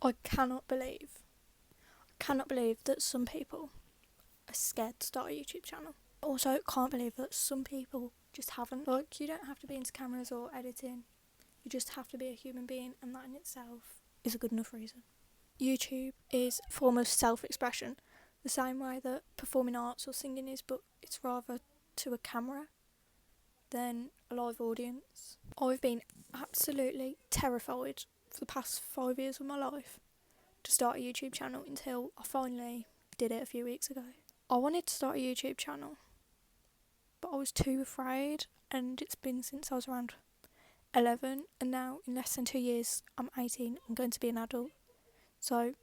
I cannot believe that some people are scared to start a YouTube channel. Also, can't believe that some people just haven't. Like, you don't have to be into cameras or editing. You just have to be a human being, and that in itself is a good enough reason. YouTube is a form of self-expression, the same way that performing arts or singing is, but it's rather to a camera than a live audience. I've been absolutely terrified for the past 5 years of my life to start a YouTube channel until I finally did it a few weeks ago. I wanted to start a YouTube channel, but I was too afraid, and it's been since I was around 11, and now in less than 2 years I'm 18 and going to be an adult. So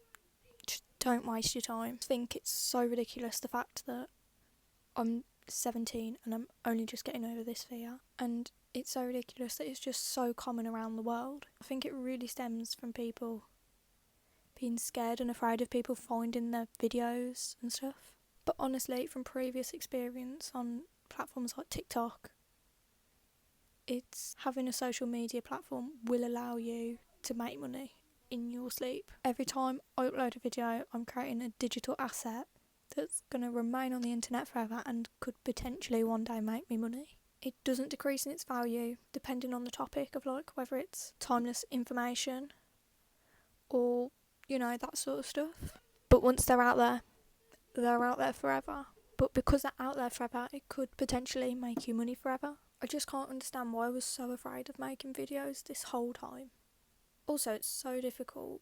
just don't waste your time. I think it's so ridiculous, the fact that I'm 17 and I'm only just getting over this fear, and it's so ridiculous that it's just so common around the world. I think it really stems from people being scared and afraid of people finding their videos and stuff. But honestly, from previous experience on platforms like TikTok, it's having a social media platform will allow you to make money in your sleep. Every time I upload a video, I'm creating a digital asset that's going to remain on the internet forever and could potentially one day make me money. It doesn't decrease in its value depending on the topic of, like, whether it's timeless information or, you know, that sort of stuff. But once they're out there forever. But because they're out there forever, it could potentially make you money forever. I just can't understand why I was so afraid of making videos this whole time. Also, it's so difficult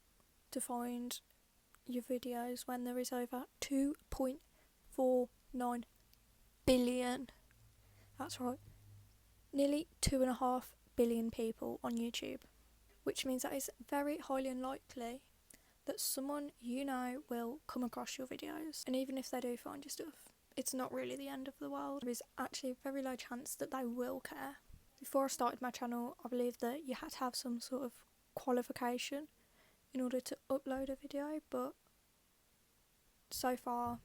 to find your videos when there is over 2.49 billion. That's right. Nearly 2.5 billion people on YouTube, which means that it's very highly unlikely that someone you know will come across your videos. And even if they do find your stuff, it's not really the end of the world. There is actually a very low chance that they will care. Before I started my channel, I believed that you had to have some sort of qualification in order to upload a video, but so far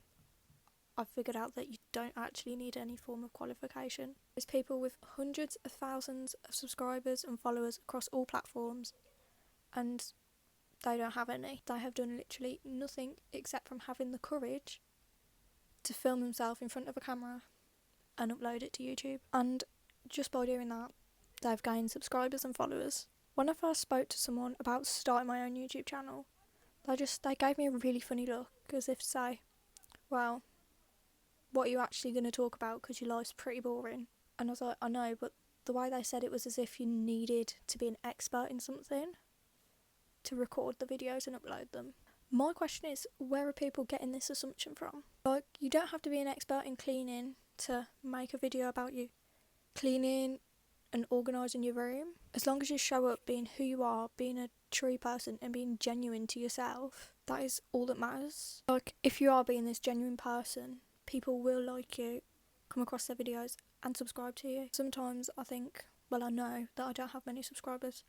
I've figured out that you don't actually need any form of qualification. There's people with hundreds of thousands of subscribers and followers across all platforms, and they don't have any. They have done literally nothing except from having the courage to film themselves in front of a camera and upload it to YouTube. And just by doing that, they've gained subscribers and followers. When I first spoke to someone about starting my own YouTube channel, they gave me a really funny look, as if to say, well, what are you actually going to talk about, because your life's pretty boring. And I was like, I know, but the way they said it was as if you needed to be an expert in something to record the videos and upload them. My question is, where are people getting this assumption from? Like, you don't have to be an expert in cleaning to make a video about you cleaning and organising your room. As long as you show up being who you are, being a true person and being genuine to yourself, that is all that matters. Like, if you are being this genuine person, people will like you, come across their videos and subscribe to you. Sometimes I think, well, I know that I don't have many subscribers.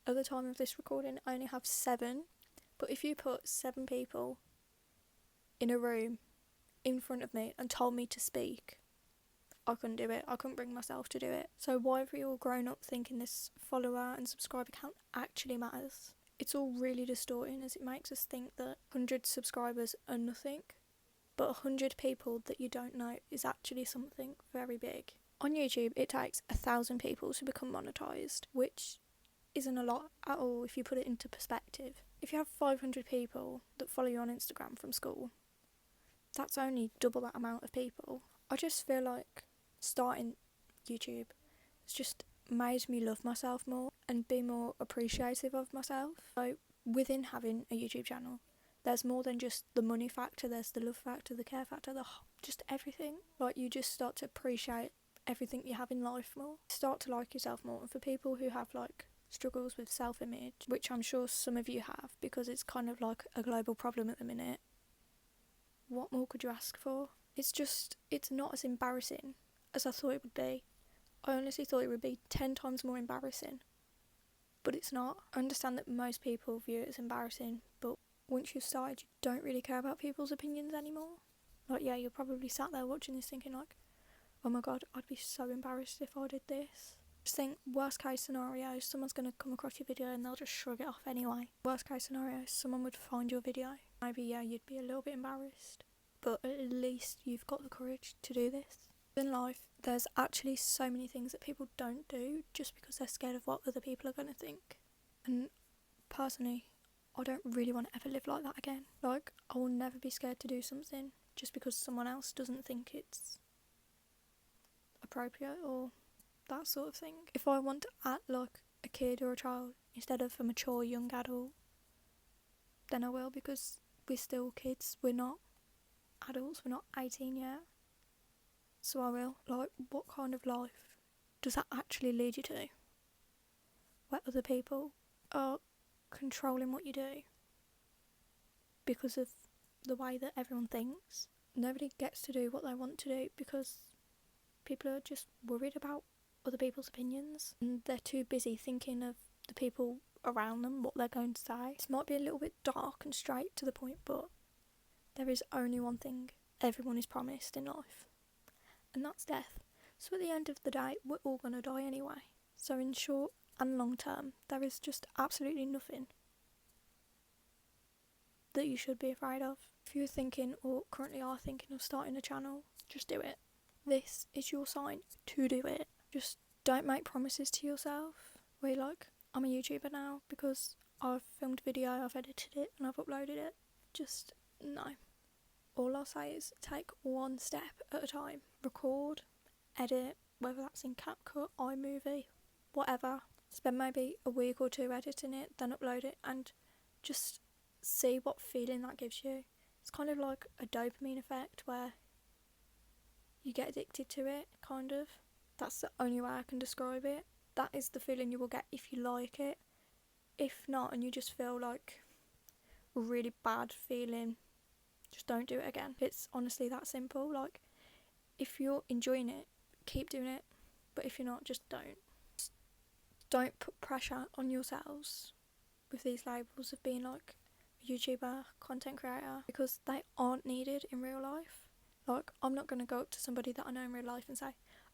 At the time of this recording, I only have 7. But if you put 7 people in a room in front of me and told me to speak, I couldn't do it. I couldn't bring myself to do it. So why have we all grown up thinking this follower and subscriber count actually matters? It's all really distorting, as it makes us think that 100 subscribers are nothing, but 100 people that you don't know is actually something very big. On YouTube, it takes 1,000 people to become monetized, which isn't a lot at all if you put it into perspective. If you have 500 people that follow you on Instagram from school, that's only double that amount of people. I just feel like starting YouTube has just made me love myself more and be more appreciative of myself. So within having a YouTube channel, there's more than just the money factor, there's the love factor, the care factor, just everything. Like, you just start to appreciate everything you have in life more. Start to like yourself more. And for people who have, like, struggles with self-image, which I'm sure some of you have, because it's kind of like a global problem at the minute, what more could you ask for? It's not as embarrassing as I thought it would be. I honestly thought it would be 10 times more embarrassing, but it's not. I understand that most people view it as embarrassing, but once you've started, you don't really care about people's opinions anymore. Like, yeah, you're probably sat there watching this thinking like, oh my god, I'd be so embarrassed if I did this. Just think, worst case scenario, someone's going to come across your video and they'll just shrug it off anyway. Worst case scenario, someone would find your video. Maybe, yeah, you'd be a little bit embarrassed, but at least you've got the courage to do this. In life, there's actually so many things that people don't do just because they're scared of what other people are going to think. And personally, I don't really want to ever live like that again. Like, I will never be scared to do something just because someone else doesn't think it's appropriate or that sort of thing. If I want to act like a kid or a child instead of a mature young adult, then I will, because we're still kids, we're not adults, we're not 18 yet. So I will. Like, what kind of life does that actually lead you to? Where other people are controlling what you do because of the way that everyone thinks. Nobody gets to do what they want to do because people are just worried about other people's opinions, and they're too busy thinking of the people around them, what they're going to say. This might be a little bit dark and straight to the point, but there is only one thing everyone is promised in life, and that's death. So at the end of the day, we're all going to die anyway. So in short and long term, there is just absolutely nothing that you should be afraid of. If you're thinking or currently are thinking of starting a channel, just do it. This is your sign to do it. Just don't make promises to yourself where you're like, I'm a YouTuber now because I've filmed a video, I've edited it and I've uploaded it. Just no. All I'll say is take one step at a time. Record, edit, whether that's in CapCut, iMovie, whatever. Spend maybe a week or two editing it, then upload it, and just see what feeling that gives you. It's kind of like a dopamine effect where you get addicted to it, kind of. That's the only way I can describe it. That is the feeling you will get if you like it. If not, and you just feel like a really bad feeling, just don't do it again. It's honestly that simple. Like, if you're enjoying it, keep doing it. But if you're not, just don't. Just don't put pressure on yourselves with these labels of being like a YouTuber, content creator, because they aren't needed in real life. Like, I'm not going to go up to somebody that I know in real life and say,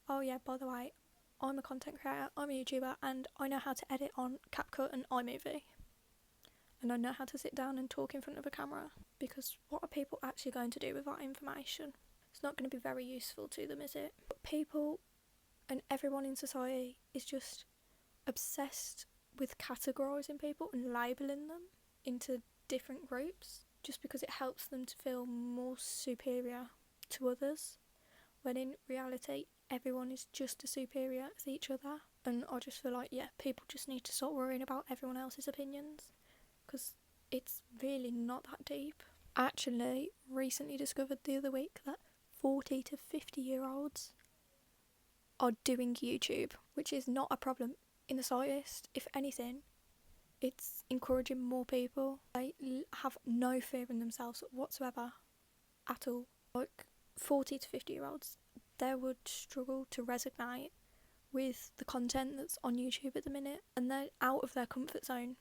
oh yeah, by the way, I'm a content creator, I'm a YouTuber, and I know how to edit on CapCut and iMovie. And I know how to sit down and talk in front of a camera. Because what are people actually going to do with that information? It's not going to be very useful to them, is it? But people and everyone in society is just obsessed with categorising people and labelling them into different groups just because it helps them to feel more superior to others, when in reality everyone is just as superior as each other. And I just feel like, yeah, people just need to stop worrying about everyone else's opinions, because it's really not that deep. I actually recently discovered the other week that 40 to 50 year olds are doing YouTube, which is not a problem in the slightest. If anything, it's encouraging more people. They have no fear in themselves whatsoever at all. Like 40 to 50 year olds, they would struggle to resonate with the content that's on YouTube at the minute, and they're out of their comfort zone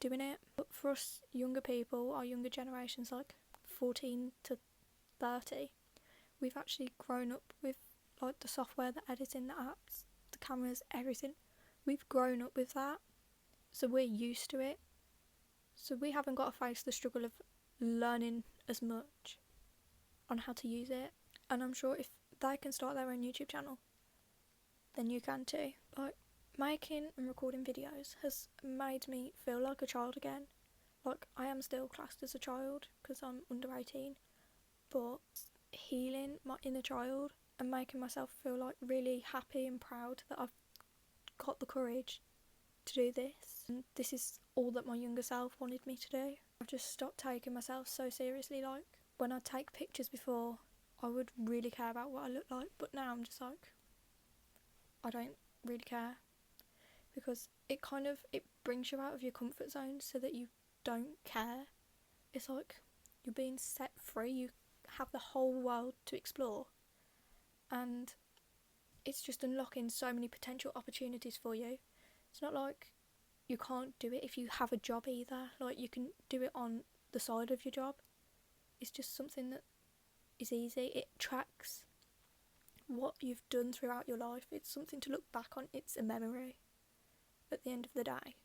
doing it. But for us younger people, our younger generations, like 14 to 30, we've actually grown up with like the software, the editing, the apps, the cameras, everything. We've grown up with that, so we're used to it. So we haven't got to face the struggle of learning as much on how to use it. And I'm sure if they can start their own YouTube channel, then you can too. Like, making and recording videos has made me feel like a child again. Like, I am still classed as a child because I'm under 18, but healing my inner child and making myself feel like really happy and proud that I've got the courage to do this. And this is all that my younger self wanted me to do. I've just stopped taking myself so seriously. Like, when I take pictures before, I would really care about what I look like, but now I'm just like, I don't really care, because it brings you out of your comfort zone so that you don't care. It's like you're being set free, you have the whole world to explore, and it's just unlocking so many potential opportunities for you. It's not like you can't do it if you have a job either. Like, you can do it on the side of your job. It's just something that is easy. It tracks what you've done throughout your life. It's something to look back on. It's a memory at the end of the day.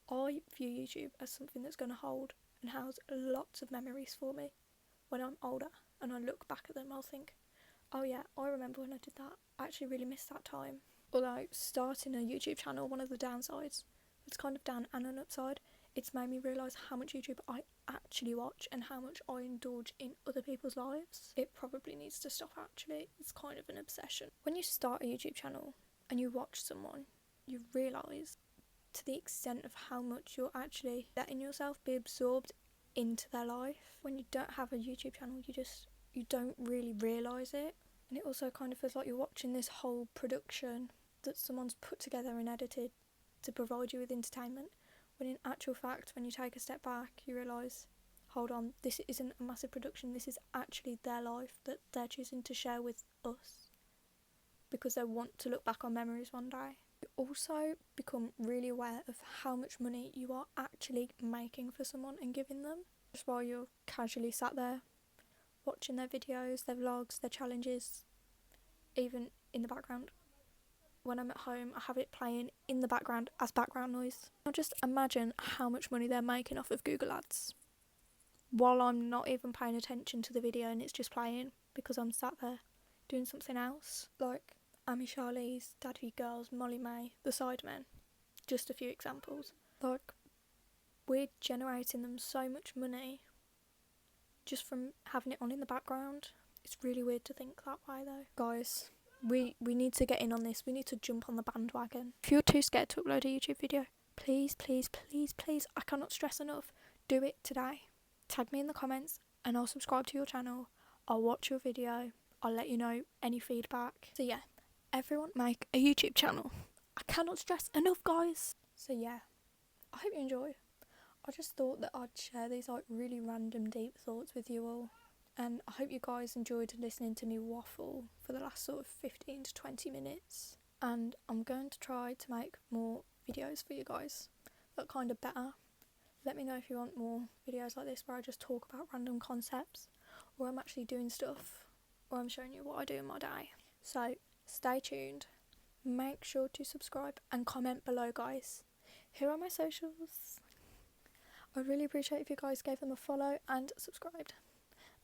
I view YouTube as something that's going to hold and house lots of memories for me when I'm older, and I look back at them, I'll think, oh yeah, I remember when I did that. I actually really missed that time. Although starting a YouTube channel, one of the downsides, it's kind of down and an upside, it's made me realise how much YouTube I actually watch and how much I indulge in other people's lives. It probably needs to stop actually. It's kind of an obsession. When you start a YouTube channel and you watch someone, you realise to the extent of how much you're actually letting yourself be absorbed into their life. When you don't have a YouTube channel, you don't really realise it. And it also kind of feels like you're watching this whole production that someone's put together and edited to provide you with entertainment, when in actual fact, when you take a step back, you realise, hold on, this isn't a massive production, this is actually their life that they're choosing to share with us because they want to look back on memories one day. You also become really aware of how much money you are actually making for someone and giving them, just while you're casually sat there watching their videos, their vlogs, their challenges, even in the background. When I'm at home, I have it playing in the background as background noise. Now just imagine how much money they're making off of Google Ads while I'm not even paying attention to the video and it's just playing because I'm sat there doing something else. Like Amy Charlie's, Daddy Girls, Molly May, The Sidemen, just a few examples. Like, we're generating them so much money just from having it on in the background. It's really weird to think that way though. Guys, we need to get in on this. We need to jump on the bandwagon. If you're too scared to upload a YouTube video, please, please, please, please, I cannot stress enough, do it today. Tag me in the comments and I'll subscribe to your channel. I'll watch your video. I'll let you know any feedback. So yeah, everyone make a YouTube channel. I cannot stress enough, guys. So yeah, I hope you enjoy. I just thought that I'd share these like really random deep thoughts with you all. And I hope you guys enjoyed listening to me waffle for the last sort of 15 to 20 minutes. And I'm going to try to make more videos for you guys that kind of better. Let me know if you want more videos like this where I just talk about random concepts, or I'm actually doing stuff, or I'm showing you what I do in my day. So stay tuned. Make sure to subscribe and comment below, guys. Here are my socials. I'd really appreciate if you guys gave them a follow and subscribed.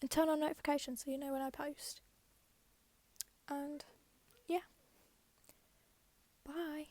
And turn on notifications so you know when I post. And yeah, bye.